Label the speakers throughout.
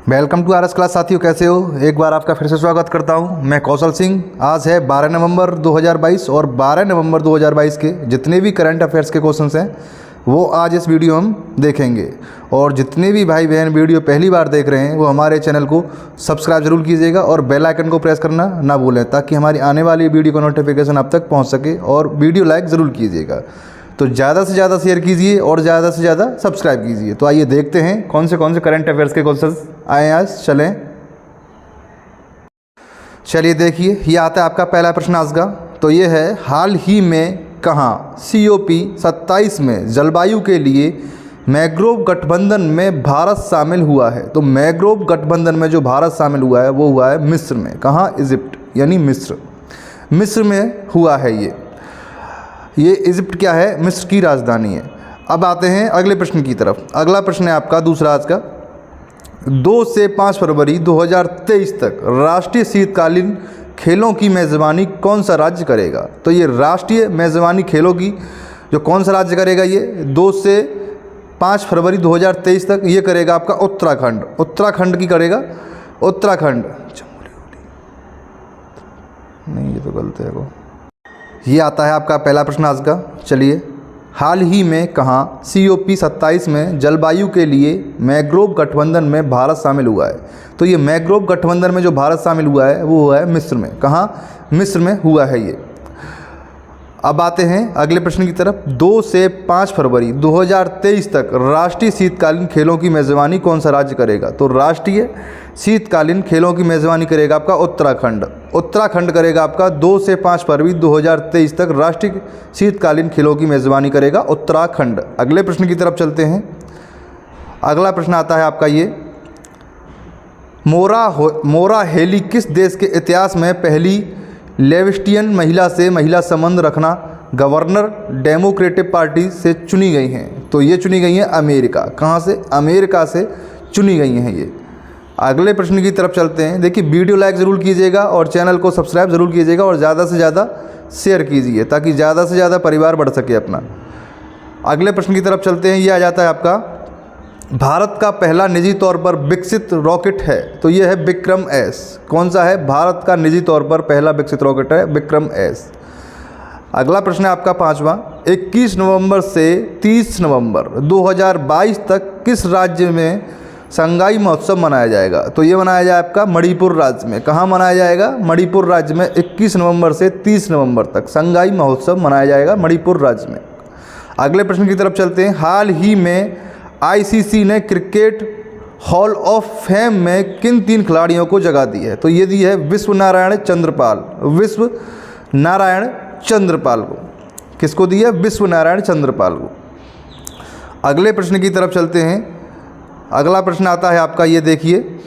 Speaker 1: Welcome to RS class. साथियों, कैसे हो? एक बार आपका फिर से स्वागत करता हूं। मैं कौशल सिंह। आज है 12 नवंबर 2022 और 12 नवंबर 2022 के जितने भी करंट अफेयर्स के क्वेश्चंस हैं वो आज इस वीडियो हम देखेंगे। और जितने भी भाई बहन वीडियो पहली बार देख रहे हैं वो हमारे चैनल को सब्सक्राइब जरूर कीजिएगा और बेल आइकन को प्रेस करना ना भूलें, ताकि हमारी आने वाली वीडियो का नोटिफिकेशन आप तक पहुँच सके। और वीडियो लाइक ज़रूर कीजिएगा। तो ज़्यादा से ज़्यादा शेयर कीजिए और ज़्यादा से ज़्यादा सब्सक्राइब कीजिए। तो आइए देखते हैं कौन से करंट अफेयर्स के क्वेश्चंस आए आज। चलिए देखिए, ये आता है आपका पहला प्रश्न आज का। तो ये है, हाल ही में कहाँ COP 27 में जलवायु के लिए मैंग्रोव गठबंधन में भारत शामिल हुआ है। तो मैंग्रोव गठबंधन में जो भारत शामिल हुआ है वो हुआ है मिस्र में। कहाँ? इजिप्ट यानी मिस्र में हुआ है ये इजिप्ट क्या है? मिस्र की राजधानी है। अब आते हैं अगले प्रश्न की तरफ। अगला प्रश्न है आपका दूसरा आज का। 2 से 5 फरवरी 2023 तक राष्ट्रीय शीतकालीन खेलों की मेज़बानी कौन सा राज्य करेगा? तो ये राष्ट्रीय मेज़बानी खेलों की जो कौन सा राज्य करेगा, ये 2 से 5 फरवरी 2023 तक ये करेगा आपका उत्तराखंड। उत्तराखंड की करेगा उत्तराखंड। नहीं, ये तो गलत है। ये आता है आपका पहला प्रश्न आज का। चलिए, हाल ही में कहाँ COP 27 में जलवायु के लिए मैंग्रोव गठबंधन में भारत शामिल हुआ है? तो ये मैंग्रोव गठबंधन में जो भारत शामिल हुआ है वो हुआ है मिस्र में। कहाँ? मिस्र में हुआ है ये। अब आते हैं अगले प्रश्न की तरफ। 2 से 5 फरवरी 2023 तक राष्ट्रीय शीतकालीन खेलों की मेज़बानी कौन सा राज्य करेगा? तो राष्ट्रीय शीतकालीन खेलों की मेज़बानी करेगा आपका उत्तराखंड। उत्तराखंड करेगा आपका 2 से 5 फरवरी 2023 तक राष्ट्रीय शीतकालीन खेलों की मेज़बानी करेगा उत्तराखंड। अगले प्रश्न की तरफ चलते हैं। अगला प्रश्न आता है आपका ये, मोरा हेली किस देश के इतिहास में पहली लेस्बियन महिला से महिला संबंध रखना गवर्नर डेमोक्रेटिक पार्टी से चुनी गई हैं? तो ये चुनी गई हैं अमेरिका। कहाँ से? अमेरिका से चुनी गई हैं ये। अगले प्रश्न की तरफ चलते हैं। देखिए, वीडियो लाइक ज़रूर कीजिएगा और चैनल को सब्सक्राइब ज़रूर कीजिएगा और ज़्यादा से ज़्यादा शेयर कीजिए, ताकि ज़्यादा से ज़्यादा परिवार बढ़ सके अपना। अगले प्रश्न की तरफ चलते हैं। ये आ जाता है आपका, भारत का पहला निजी तौर पर विकसित रॉकेट है। तो ये है विक्रम S। कौन सा है? भारत का निजी तौर पर पहला विकसित रॉकेट है विक्रम S। अगला प्रश्न है आपका पांचवा। 21 नवंबर से 30 नवंबर 2022 तक किस राज्य में संगाई महोत्सव मनाया जाएगा? तो ये मनाया जाए आपका मणिपुर राज्य में। कहाँ मनाया जाएगा? मणिपुर राज्य में 21 नवंबर से 30 नवंबर तक संगाई महोत्सव मनाया जाएगा मणिपुर राज्य में। अगले प्रश्न की तरफ चलते हैं। हाल ही में ICC ने क्रिकेट हॉल ऑफ फेम में किन 3 खिलाड़ियों को जगह दी है? तो ये दी है विश्व नारायण चंद्रपाल को। किसको दी है? विश्व नारायण चंद्रपाल को। अगले प्रश्न की तरफ चलते हैं। अगला प्रश्न आता है आपका, ये देखिए,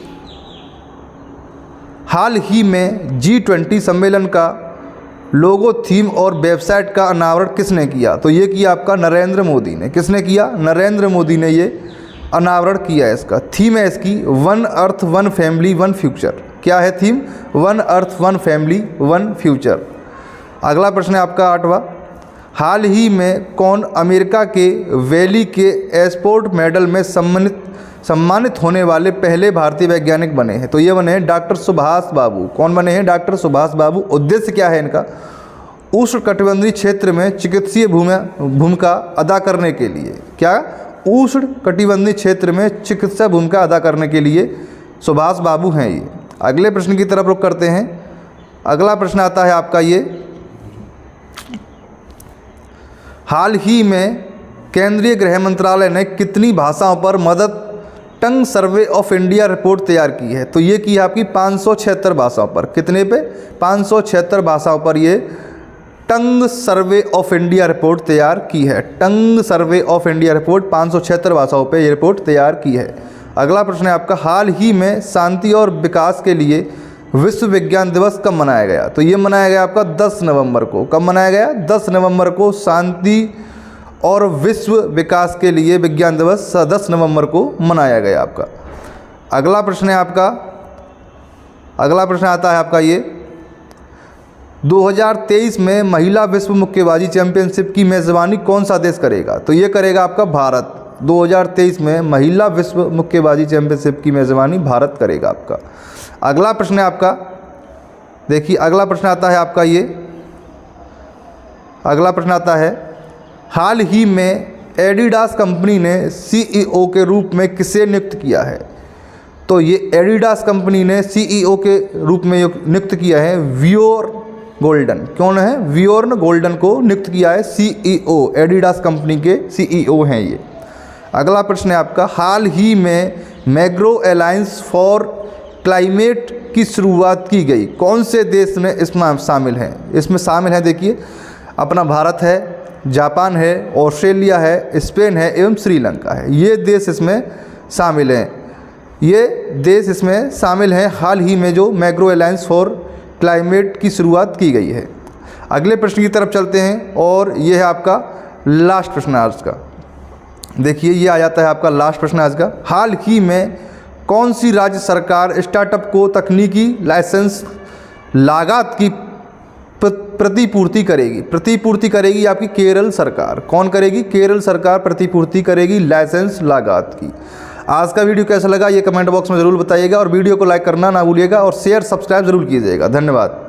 Speaker 1: हाल ही में G20 सम्मेलन का लोगो, थीम और वेबसाइट का अनावरण किसने किया? तो ये किया आपका नरेंद्र मोदी ने। किसने किया? नरेंद्र मोदी ने ये अनावरण किया है। इसका थीम है इसकी one earth one family one future. क्या है theme? One earth one family one future. अगला प्रश्न है आपका 8वां। हाल ही में कौन अमेरिका के वैली के एस्पोर्ट मेडल में सम्मानित होने वाले पहले भारतीय वैज्ञानिक बने हैं? तो ये बने हैं डॉक्टर सुभाष बाबू। कौन बने हैं? डॉक्टर सुभाष बाबू। उद्देश्य क्या है इनका? उष्णकटिबंधीय क्षेत्र में चिकित्सीय भूमिका अदा करने के लिए। क्या? उष्णकटिबंधीय क्षेत्र में चिकित्सा भूमिका अदा करने के लिए सुभाष बाबू हैं ये। अगले प्रश्न की तरफ रुख करते हैं। अगला प्रश्न आता है आपका ये, हाल ही में केंद्रीय गृह मंत्रालय ने कितनी भाषाओं पर mother tongue survey of India report तैयार की है? तो ये की है आपकी 576 भाषाओं पर। कितने पे? 576 भाषाओं पर ये टंग सर्वे ऑफ इंडिया रिपोर्ट तैयार की है। टंग सर्वे ऑफ इंडिया रिपोर्ट 576 भाषाओं पे ये रिपोर्ट तैयार की है। अगला प्रश्न है आपका, हाल ही में शांति और विकास के लिए विश्व विज्ञान दिवस कब मनाया गया? तो ये मनाया गया आपका 10 नवंबर को। कब मनाया गया? 10 नवंबर को शांति और विश्व विकास के लिए विज्ञान दिवस 10 नवंबर को मनाया गया आपका। अगला प्रश्न है आपका, अगला प्रश्न आता है आपका ये, 2023 में महिला विश्व मुक्केबाजी चैंपियनशिप की मेज़बानी कौन सा देश करेगा? तो ये करेगा आपका भारत। 2023 में महिला विश्व मुक्केबाजी चैंपियनशिप की मेज़बानी भारत करेगा आपका। अगला प्रश्न है आपका, देखिए अगला प्रश्न आता है आपका ये, अगला प्रश्न आता है, हाल ही में एडिडास कंपनी ने सीईओ के रूप में किसे नियुक्त किया है? तो ये एडिडास कंपनी ने सीईओ के रूप में नियुक्त किया है वियोर्न गोल्डन। कौन है? वियोर्न गोल्डन को नियुक्त किया है सीईओ, एडिडास कंपनी के सीईओ हैं ये। अगला प्रश्न है आपका, हाल ही में मैग्रो अलायंस फॉर क्लाइमेट की शुरुआत की गई, कौन से देश में इसमें शामिल हैं? इसमें शामिल है देखिए अपना भारत है, जापान है, ऑस्ट्रेलिया है, स्पेन है एवं श्रीलंका है। ये देश इसमें शामिल हैं, ये देश इसमें शामिल हैं हाल ही में जो मैग्रो अलायंस फॉर क्लाइमेट की शुरुआत की गई है। अगले प्रश्न की तरफ चलते हैं और ये है आपका लास्ट प्रश्न आज का। देखिए ये आ जाता है आपका लास्ट प्रश्न आज का, हाल ही में कौन सी राज्य सरकार स्टार्टअप को तकनीकी लाइसेंस लागत की प्रतिपूर्ति करेगी? प्रतिपूर्ति करेगी आपकी केरल सरकार। कौन करेगी? केरल सरकार प्रतिपूर्ति करेगी लाइसेंस लागत की। आज का वीडियो कैसा लगा ये कमेंट बॉक्स में ज़रूर बताइएगा और वीडियो को लाइक करना ना भूलिएगा और शेयर सब्सक्राइब ज़रूर कीजिएगा। धन्यवाद।